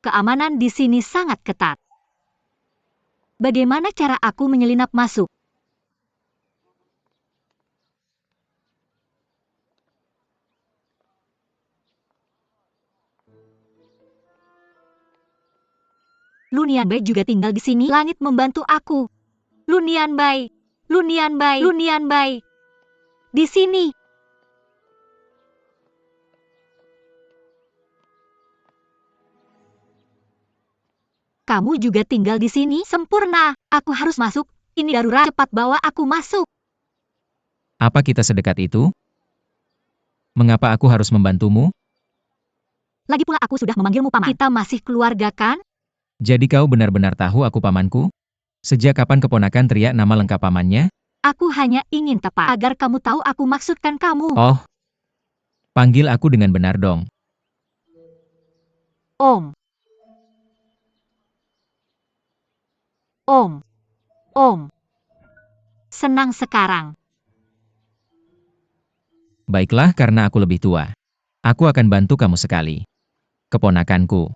Keamanan di sini sangat ketat. Bagaimana cara aku menyelinap masuk? Lu Nianbai juga tinggal di sini. Langit membantu aku. Lu Nianbai. Lu Nianbai. Lu Nianbai. Di sini. Kamu juga tinggal di sini? Sempurna. Aku harus masuk. Ini darurat. Cepat bawa aku masuk. Apa kita sedekat itu? Mengapa aku harus membantumu? Lagi pula aku sudah memanggilmu paman. Kita masih keluarga kan? Jadi kau benar-benar tahu aku pamanku? Sejak kapan keponakan teriak nama lengkap pamannya? Aku hanya ingin tepat agar kamu tahu aku maksudkan kamu. Oh. Panggil aku dengan benar dong. Om. Om. Om. Senang sekarang. Baiklah, karena aku lebih tua. Aku akan bantu kamu sekali. Keponakanku.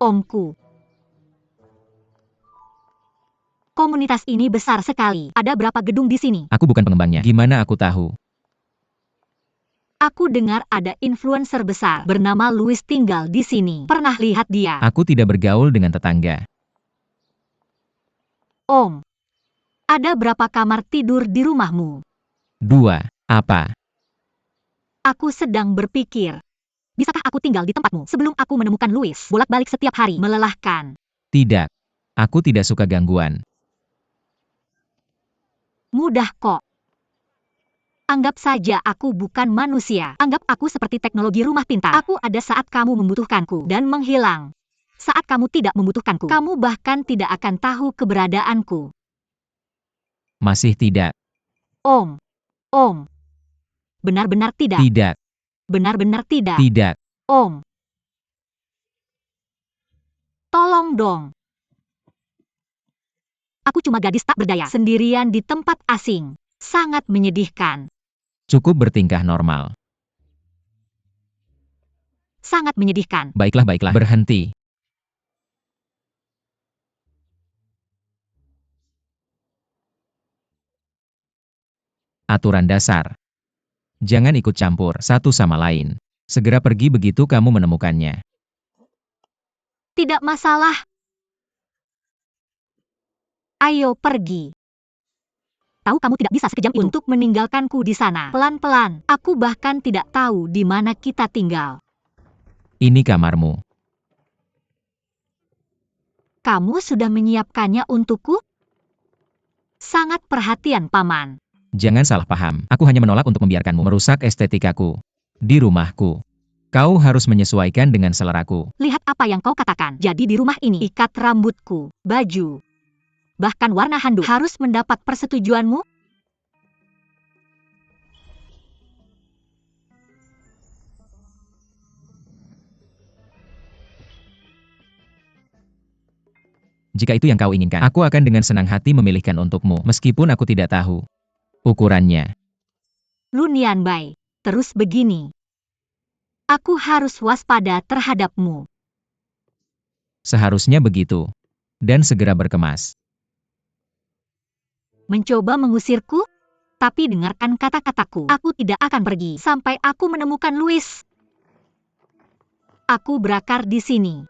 Omku. Komunitas ini besar sekali. Ada berapa gedung di sini? Aku bukan pengembangnya. Gimana aku tahu? Aku dengar ada influencer besar bernama Louis tinggal di sini. Pernah lihat dia? Aku tidak bergaul dengan tetangga. Om. Ada berapa kamar tidur di rumahmu? 2. Apa? Aku sedang berpikir. Bisakah aku tinggal di tempatmu sebelum aku menemukan Louis? Bolak-balik setiap hari melelahkan. Tidak. Aku tidak suka gangguan. Mudah kok. Anggap saja aku bukan manusia. Anggap aku seperti teknologi rumah pintar. Aku ada saat kamu membutuhkanku dan menghilang. Saat kamu tidak membutuhkanku, kamu bahkan tidak akan tahu keberadaanku. Masih tidak. Om. Benar-benar tidak. Tidak. Benar-benar tidak. Tidak. Om. Tolong dong. Aku cuma gadis tak berdaya, sendirian di tempat asing. Sangat menyedihkan. Cukup bertingkah normal. Sangat menyedihkan. Baiklah, baiklah. Berhenti. Aturan dasar. Jangan ikut campur satu sama lain. Segera pergi begitu kamu menemukannya. Tidak masalah. Ayo pergi. Tahu kamu tidak bisa sekejam itu untuk meninggalkanku di sana. Pelan-pelan. Aku bahkan tidak tahu di mana kita tinggal. Ini kamarmu. Kamu sudah menyiapkannya untukku? Sangat perhatian, Paman. Jangan salah paham. Aku hanya menolak untuk membiarkanmu merusak estetikaku. Di rumahku. Kau harus menyesuaikan dengan seleraku. Lihat apa yang kau katakan. Jadi di rumah ini, ikat rambutku, baju, bahkan warna handuk harus mendapat persetujuanmu? Jika itu yang kau inginkan, aku akan dengan senang hati memilihkan untukmu, meskipun aku tidak tahu ukurannya. Lu Nianbai, terus begini. Aku harus waspada terhadapmu. Seharusnya begitu. Dan segera berkemas. Mencoba mengusirku? Tapi dengarkan kata-kataku. Aku tidak akan pergi sampai aku menemukan Louis. Aku berakar di sini.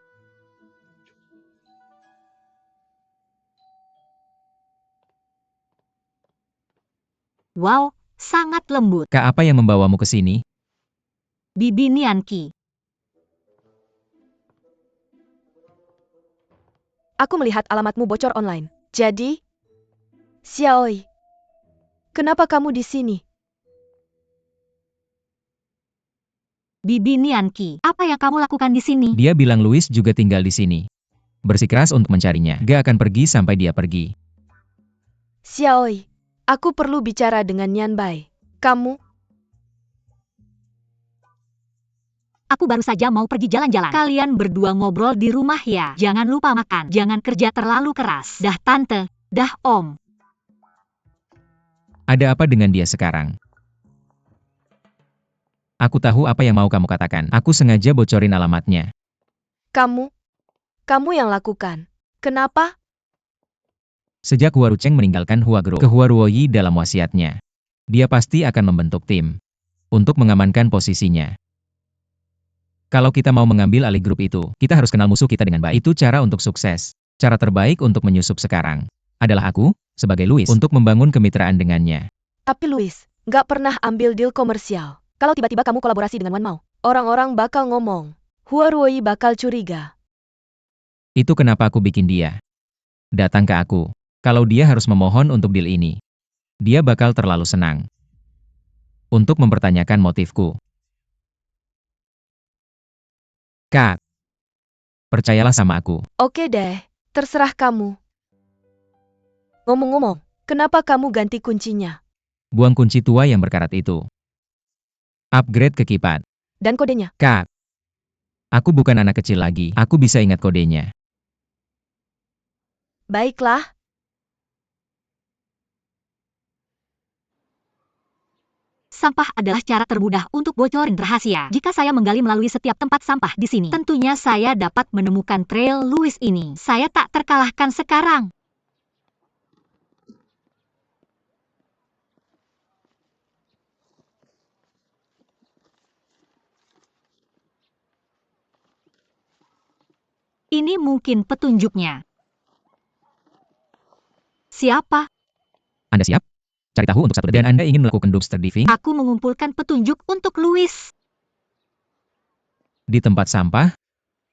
Wow, sangat lembut. Kak, apa yang membawamu ke sini? Bibi Nianqi. Aku melihat alamatmu bocor online. Jadi, Xiaoi, kenapa kamu di sini? Bibi Nianqi, apa yang kamu lakukan di sini? Dia bilang Louis juga tinggal di sini. Bersikeras untuk mencarinya. Gak akan pergi sampai dia pergi. Xiaoi, aku perlu bicara dengan Nianbai. Kamu? Aku baru saja mau pergi jalan-jalan. Kalian berdua ngobrol di rumah ya. Jangan lupa makan. Jangan kerja terlalu keras. Dah tante, dah om. Ada apa dengan dia sekarang? Aku tahu apa yang mau kamu katakan. Aku sengaja bocorin alamatnya. Kamu yang lakukan. Kenapa? Sejak Hua Rucheng meninggalkan Huagro ke Hua Ruoyi dalam wasiatnya, dia pasti akan membentuk tim untuk mengamankan posisinya. Kalau kita mau mengambil alih grup itu, kita harus kenal musuh kita dengan baik. Itu cara untuk sukses. Cara terbaik untuk menyusup sekarang adalah aku, sebagai Louis, untuk membangun kemitraan dengannya. Tapi Louis, nggak pernah ambil deal komersial. Kalau tiba-tiba kamu kolaborasi dengan Wan Mao, orang-orang bakal ngomong. Hua Ruoyi bakal curiga. Itu kenapa aku bikin dia datang ke aku. Kalau dia harus memohon untuk deal ini, dia bakal terlalu senang untuk mempertanyakan motifku. Kak, percayalah sama aku. Oke deh, terserah kamu. Ngomong-ngomong, kenapa kamu ganti kuncinya? Buang kunci tua yang berkarat itu. Upgrade ke kipat. Dan kodenya? Kak, aku bukan anak kecil lagi. Aku bisa ingat kodenya. Baiklah. Sampah adalah cara termudah untuk bocorin rahasia. Jika saya menggali melalui setiap tempat sampah di sini, tentunya saya dapat menemukan trail Louis ini. Saya tak terkalahkan sekarang. Ini mungkin petunjuknya. Siapa? Anda siap? Cari tahu untuk satu detik. Dan Anda ingin melakukan dumpster diving? Aku mengumpulkan petunjuk untuk Louis. Di tempat sampah?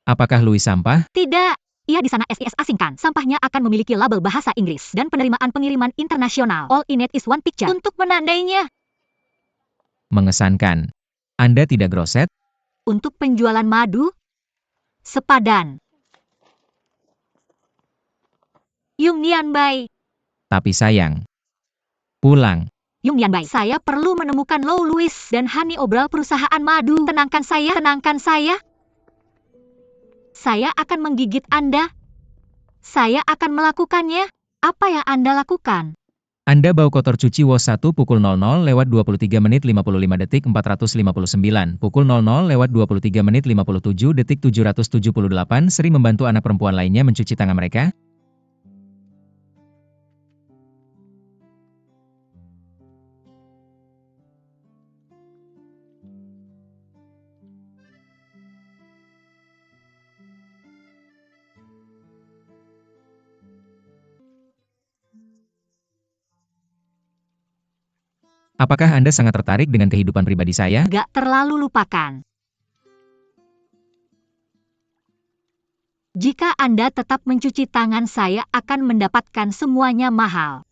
Apakah Louis sampah? Tidak. Ia di sana SIS asingkan. Sampahnya akan memiliki label bahasa Inggris dan penerimaan pengiriman internasional. All in it is one picture. Untuk menandainya. Mengesankan. Anda tidak groset? Untuk penjualan madu? Sepadan. Yung Nianbai. Tapi sayang. Pulang. Yung Nianbai, saya perlu menemukan Lou Louis dan Honey Obral perusahaan madu. Tenangkan saya, tenangkan saya. Saya akan menggigit Anda. Saya akan melakukannya. Apa yang Anda lakukan? Anda bau kotor cuci WOS 1 pukul 00 lewat 23 menit 55 detik 459, pukul 00 lewat 23 menit 57 detik 778 Sri membantu anak perempuan lainnya mencuci tangan mereka? Apakah Anda sangat tertarik dengan kehidupan pribadi saya? Gak terlalu lupakan. Jika Anda tetap mencuci tangan, saya akan mendapatkan semuanya mahal.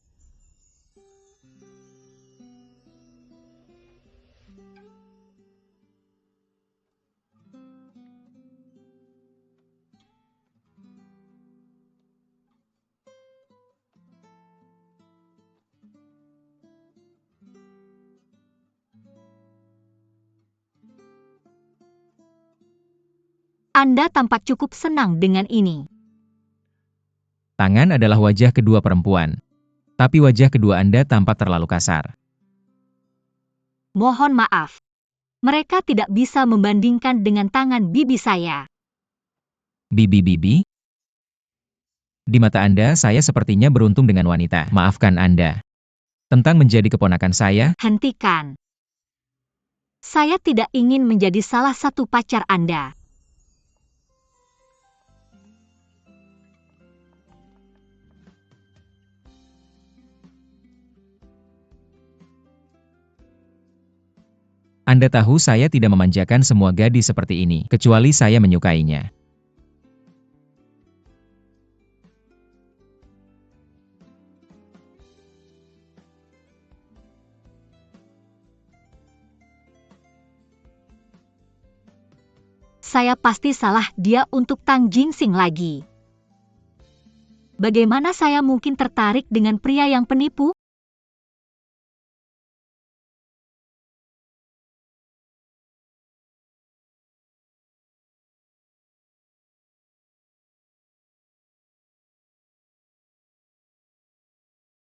Anda tampak cukup senang dengan ini. Tangan adalah wajah kedua perempuan. Tapi wajah kedua Anda tampak terlalu kasar. Mohon maaf. Mereka tidak bisa membandingkan dengan tangan bibi saya. Bibi-bibi? Di mata Anda, saya sepertinya beruntung dengan wanita. Maafkan Anda. Tentang menjadi keponakan saya, Hentikan. Saya tidak ingin menjadi salah satu pacar Anda. Anda tahu saya tidak memanjakan semua gadis seperti ini, kecuali saya menyukainya. Saya pasti salah dia untuk Tang Jingsing lagi. Bagaimana saya mungkin tertarik dengan pria yang penipu?